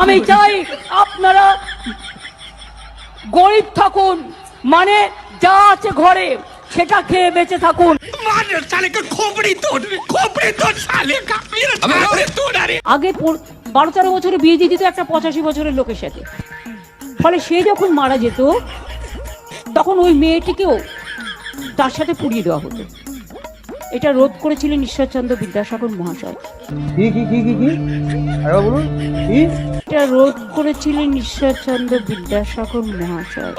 আমি চাই আপনারা গরিব থাকুন, মানে যা আছে ঘরে সেটা খেয়ে বেঁচে থাকুন। আগে 12-13 বছরে বিয়ে দিয়ে দিত একটা 85 বছরের লোকের সাথে, ফলে সে যখন মারা যেত তখন ওই মেয়েটিকেও তার সাথে পুড়িয়ে দেওয়া হতো। এটা রোধ করেছিলেন ঈশ্বরচন্দ্র বিদ্যাসাগর মহাশয়। এটা রোধ করেছিলেন ঈশ্বরচন্দ্র বিদ্যাসাগর মহাশয়।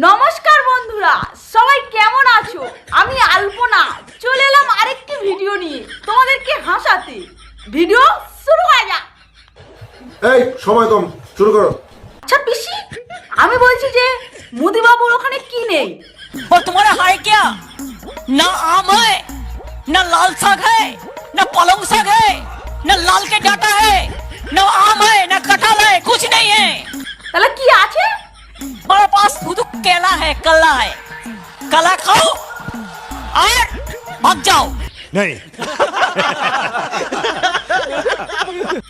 নমস্কার বন্ধুরা, সবাই কেমন আছো? আমি আলপনা চলে এলাম আরেকটি ভিডিও নিয়ে তোমাদেরকে হাসাতে। ভিডিও শুরু হয়ে যাক। এই সময় কম, শুরু করো। আচ্ছা পিসি, আমি বলছি যে মোদি বাবুর ওখানে কি নেই? और तुम्हारा है क्या? ना आम है, ना लाल साग है, ना पलंग साग है, ना लाल के डाटा है, ना आम है, ना कटहल है, कुछ नहीं है। তাহলে কি আছে? हमारे पास शुद्ध केला है, कला है। कला खाओ और भाग जाओ। नहीं।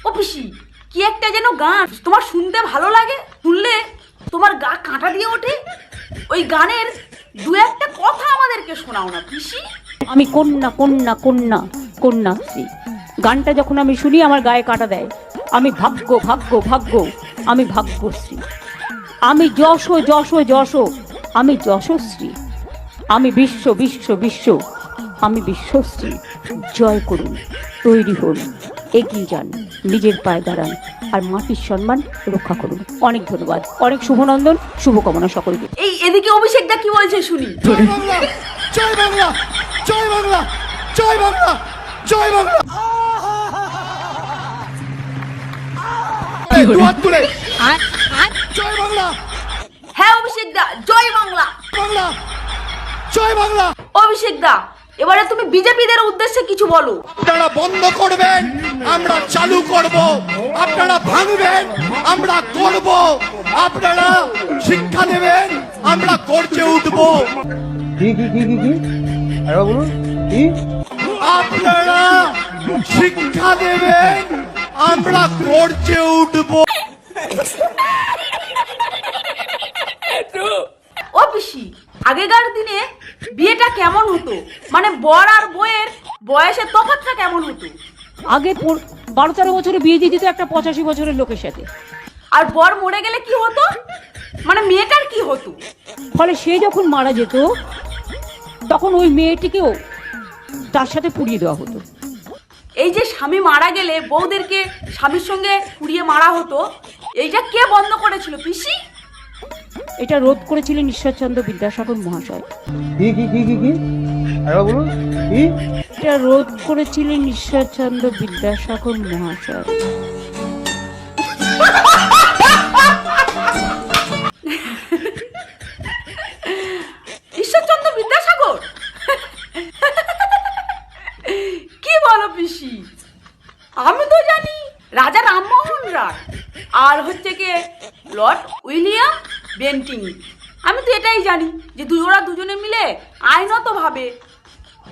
ও পিসি, কি একটা যেন গান তোমার শুনতে ভালো লাগে, শুনলে তোমার গা কাঁটা দিয়ে ওঠে। ওই গানের দু একটা কথা আমাদেরকে শোনাও না পিসি। আমি কন্যা কন্যা কন্যা কন্যাশ্রী গানটা যখন আমি শুনি আমার গায়ে কাঁটা দেয়। আমি ভাগ্য ভাগ্য ভাগ্য, আমি ভাগ্যশ্রী, আমি যশ যশ যশ, আমি যশশ্রী, আমি বিশ্ব বিশ্ব বিশ্ব, আমি বিশ্বশ্রী। জয় করুন, তৈরি হন, এগিয়ে যান, নিজের পায়ে দাঁড়ান আর মাটির সম্মান রক্ষা করুন। অনেক ধন্যবাদ, অনেক শুভনন্দন, শুভকামনা সকলকে। এই এদিকে অভিষেকটা কি বলছে শুনি। জয় বাংলা, জয় বাংলা, জয় বাংলা, জয় বাংলা, জয় বাংলা। দুহাত তুলে জয় বাংলা। হ্যাঁ অভিষেক দা, জয় বাংলা। বাংলা, জয় বাংলা। অভিষেক দা, এবারে তুমি বিজেপিদের উদ্দেশ্যে কিছু বলো। আপনারা বন্ধ করবেন, আমরা চালু করব। আপনারা ভাঙবেন, আমরা করব। আপনারা শিক্ষা দেবেন, আমরা গর্জে উঠব। আপনারা শিক্ষা দেবেন, আমরা গর্জে উঠব। ও পিসি, আগেকার দিনে বিয়েটা কেমন হতো? মানে বর আর বউয়ের বয়সের তফাৎটা কেমন হতো? আগে 12-13 বছরে বিয়ে দিয়ে দিত একটা 85 বছরের লোকের সাথে, আর বর মরে গেলে কি হতো? মানে মেয়েটার কি হতো? ফলে সে যখন মারা যেত তখন ওই মেয়েটিকেও তার সাথে পুড়িয়ে দেওয়া হতো। এই যে স্বামী মারা গেলে বউদেরকে স্বামীর সঙ্গে পুড়িয়ে মারা হতো, এইটা কে বন্ধ করেছিল পিসি? এটা রোধ করেছিলেন ঈশ্বরচন্দ্র বিদ্যাসাগর মহাশয়। এটা রোধ করেছিলেন ঈশ্বরচন্দ্র বিদ্যাসাগর মহাশয়। ঈশ্বরচন্দ্র বিদ্যাসাগর? কি বলো পিসি? আমি তো জানি রাজা রামমোহন রায় আর হচ্ছে কি লর্ড উইলিয়াম বেন্টিং। আমি তো এটাই জানি যে ওরা দুজনে মিলে আইনত ভাবে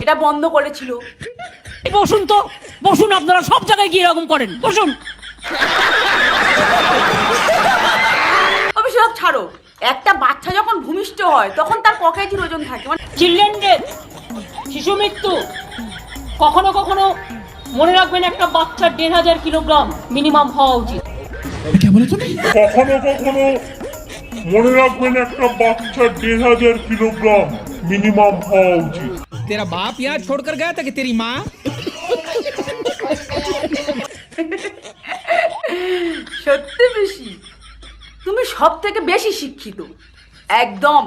এটা বন্ধ করেছিল। বসুন তো, বসুন, আপনারা সব জায়গায় গিয়ে এরকম করেন, বসুন। অভিষেক ছাড়ো, একটা বাচ্চা যখন ভূমিষ্ঠ হয় তখন তার ক কেজির ওজন থাকে? মানে চিলড্রেন ডেথ, শিশু মৃত্যু, কখনো কখনো মনে রাখবেন একটা বাচ্চার 1500 কিলোগ্রাম মিনিমাম হওয়া উচিত। কখনো কখনো মনে রাখবেন একটা বাচ্চার 1500 কিলোগ্রাম মিনিমাম হওয়া উচিত। तेरा बाप यहाँ छोड़कर गया था कि तेरी माँ? সত্যি বেশি, তুমি সব থেকে বেশি শিক্ষিত একদম।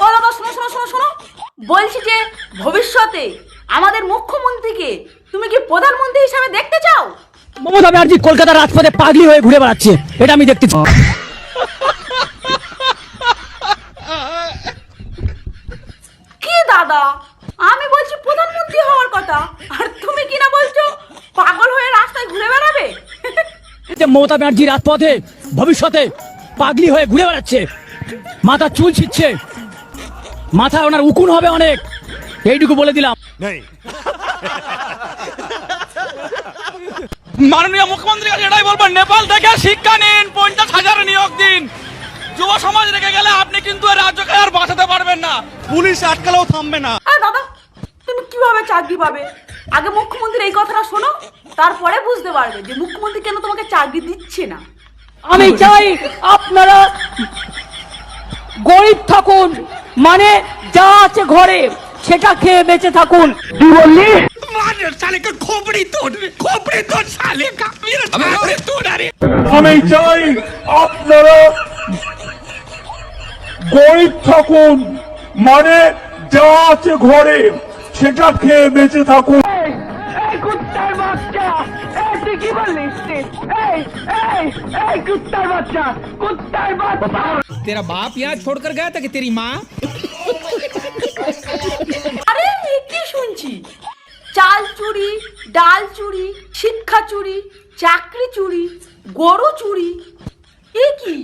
ও দাদা, শোনো শোনো শোনো শোনো, বলছি যে ভবিষ্যতে আমাদের মুখ্যমন্ত্রীকে তুমি কি প্রধানমন্ত্রী হিসাবে দেখতে চাও? মমতা ব্যানার্জি কলকাতার রাজপথে পাগলি হয়ে ঘুরে বেড়াচ্ছে, এটা আমি দেখতে চাই। কি দাদা, আমি বলছি প্রধানমন্ত্রী হওয়ার কথা, আর তুমি কিনা বলছো পাগল হয়ে রাস্তায় ঘুরে বেড়াবে। মমতা ব্যানার্জি রাজপথে ভবিষ্যতে পাগলি হয়ে ঘুরে বেড়াচ্ছে, মাথা চুল ছিটছে, মাথায় ওনার উকুন হবে অনেক, এইটুকু বলে দিলাম। नहीं। মাননীয় মুখ্যমন্ত্রী কাছে এটাই বলবেন, নেপাল থেকে শিক্ষা নিন, 50,000 নিয়োগ দিন। যুব সমাজ রেখে গেলে আপনি কিন্তু এই রাজ্যকে আর বাঁচাতে পারবেন না। পুলিশ আটকালেও থামবে না। আরে দাদা, তুমি কিভাবে চাকরি পাবে? আগে মুখ্যমন্ত্রীর এই কথাটা শোনো, তারপরে বুঝতে পারবে যে মুখ্যমন্ত্রী কেন তোমাকে চাকরি দিচ্ছে না। আমি চাই আপনারা গরিব থাকুন, মানে যা আছে ঘরে সেটা খেয়ে বেঁচে থাকুন। কি বললি? আমি চাই আপনারা গরিব থাকুন, মানে যা আছে ঘরে সেটা খেয়ে বেঁচে থাকুন। तेरा बाप यहाँ छोड़कर गया था कि तेरी माँ? আরে এ কি শুনছি? চাল চুরি, ডাল চুরি, শিক্ষা চুরি, চাকরি চুরি, গরু চুরি, এ কি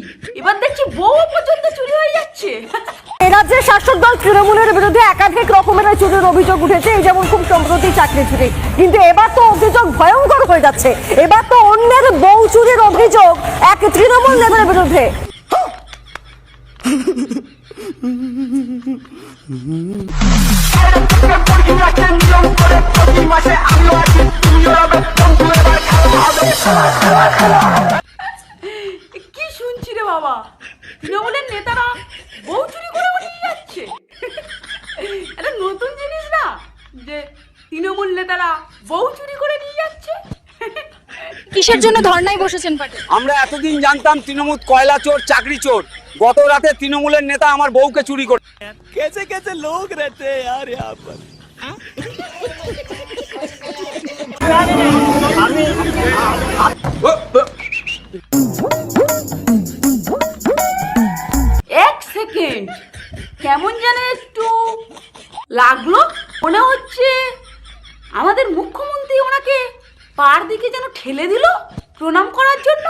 এবার দেখছি বউ পর্যন্ত চুরি হয়ে যাচ্ছে। রাজ্যের শাসক দল তৃণমূলের বিরুদ্ধে একাধিক রকমের চুরির অভিযোগ উঠেছে, এই যেমন খুব সম্প্রতি চাকরি চুরি, কিন্তু এবার তো অভিযোগ ভয়ঙ্কর হয়ে যাচ্ছে। এবার তো অন্যের বউ চুরির অভিযোগ এক তৃণমূল নেতার বিরুদ্ধে। কি শুনছি রে বাবা, তৃণমূলের নেতারা বউ চুরি করে নিয়ে যাচ্ছে। এটা নতুন জিনিস না যে তৃণমূল নেতারা বউ চুরি করে নিয়ে যাচ্ছে। কিসের জন্য ধর্নায় বসেছেন পার্টি? আমরা এতদিন জানতাম তৃণমূল কয়লা চোর, চাকরি চোর। গত রাতে তৃণমূলের নেতা আমার বউকে চুরি করে। कैसे कैसे लोग रहते हैं यार यहाँ पर। এক সেকেন্ড, কেমন যেন একটু লাগলো, মনে হচ্ছে আমাদের মুখ্যমন্ত্রী ওনাকে পার দিকে যেন ঠেলে দিল প্রণাম করার জন্য।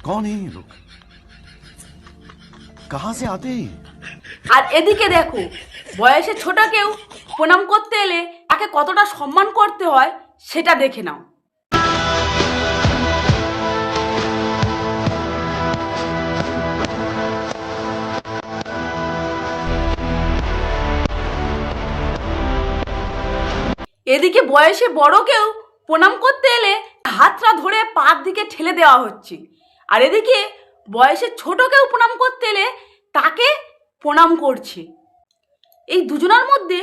कौन है ये लोग? कहाँ से आते हैं? আর এদিকে দেখো, বয়সে ছোট কেউ প্রণাম করতে এলে তাকে কতটা সম্মান করতে হয় সেটা দেখে নাও। এদিকে বয়সে বড় কেউ প্রণাম করতে এলে হাতটা ধরে পার দিকে ঠেলে দেওয়া হচ্ছে, আর এদিকে বয়সে ছোট কেউ প্রণাম করতে এলে তাকে প্রণাম করছে। এই দুজনের মধ্যে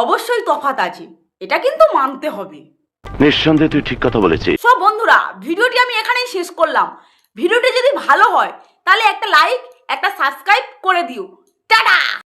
অবশ্যই তফাৎ আছে, এটা কিন্তু মানতে হবে। নিঃসন্দেহে তুই ঠিক কথা বলেছিস। সব বন্ধুরা, ভিডিওটি আমি এখানেই শেষ করলাম। ভিডিওটি যদি ভালো হয় তাহলে একটা লাইক, একটা সাবস্ক্রাইব করে দিও। টাটা।